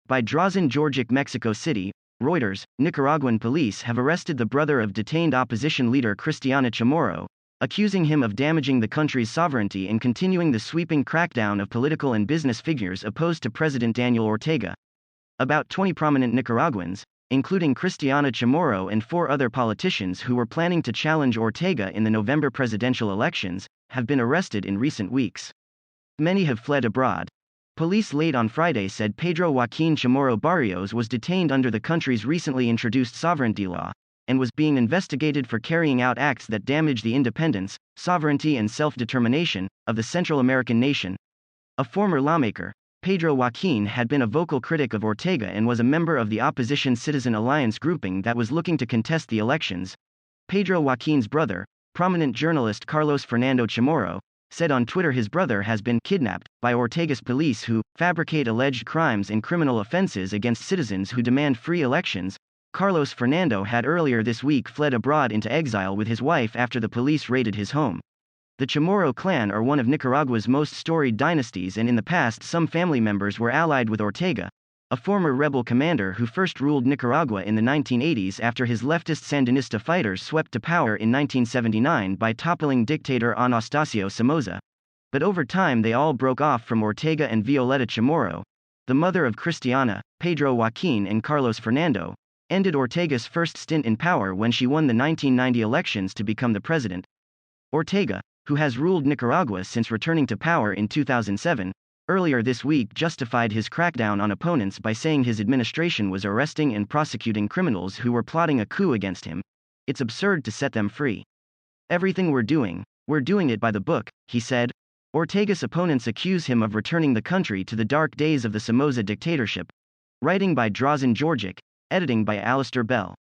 By Drazen JorgicMEXICO City, Reuters, Nicaraguan police have arrested the brother of detained opposition leader Cristiana Chamorro, accusing him of damaging the country's sovereignty and continuing the sweeping crackdown of political and business figures opposed to President Daniel Ortega. About 20 prominent Nicaraguans, including Cristiana Chamorro and 4 other politicians who were planning to challenge Ortega in the November presidential elections, have been arrested in recent weeks. Many have fled abroad. Police late on Friday said Pedro Joaquin Chamorro Barrios was detained under the country's recently introduced sovereignty law, and was being investigated for carrying out acts that damage the independence, sovereignty and self-determination of the Central American nation. A former lawmaker, Pedro Joaquin had been a vocal critic of Ortega and was a member of the opposition Citizen Alliance grouping that was looking to contest the elections. Pedro Joaquin's brother, prominent journalist Carlos Fernando Chamorro, said on Twitter his brother has been kidnapped by Ortega's police who fabricate alleged crimes and criminal offenses against citizens who demand free elections. Carlos Fernando had earlier this week fled abroad into exile with his wife after the police raided his home. The Chamorro clan are one of Nicaragua's most storied dynasties, and in the past some family members were allied with Ortega, a former rebel commander who first ruled Nicaragua in the 1980s after his leftist Sandinista fighters swept to power in 1979 by toppling dictator Anastasio Somoza. But over time they all broke off from Ortega, and Violeta Chamorro, the mother of Cristiana, Pedro Joaquin and Carlos Fernando, ended Ortega's first stint in power when she won the 1990 elections to become the president. Ortega, who has ruled Nicaragua since returning to power in 2007, earlier this week justified his crackdown on opponents by saying his administration was arresting and prosecuting criminals who were plotting a coup against him. It's absurd to set them free. Everything we're doing it by the book, he said. Ortega's opponents accuse him of returning the country to the dark days of the Somoza dictatorship. Writing by Drazen Jorgic, editing by Alistair Bell.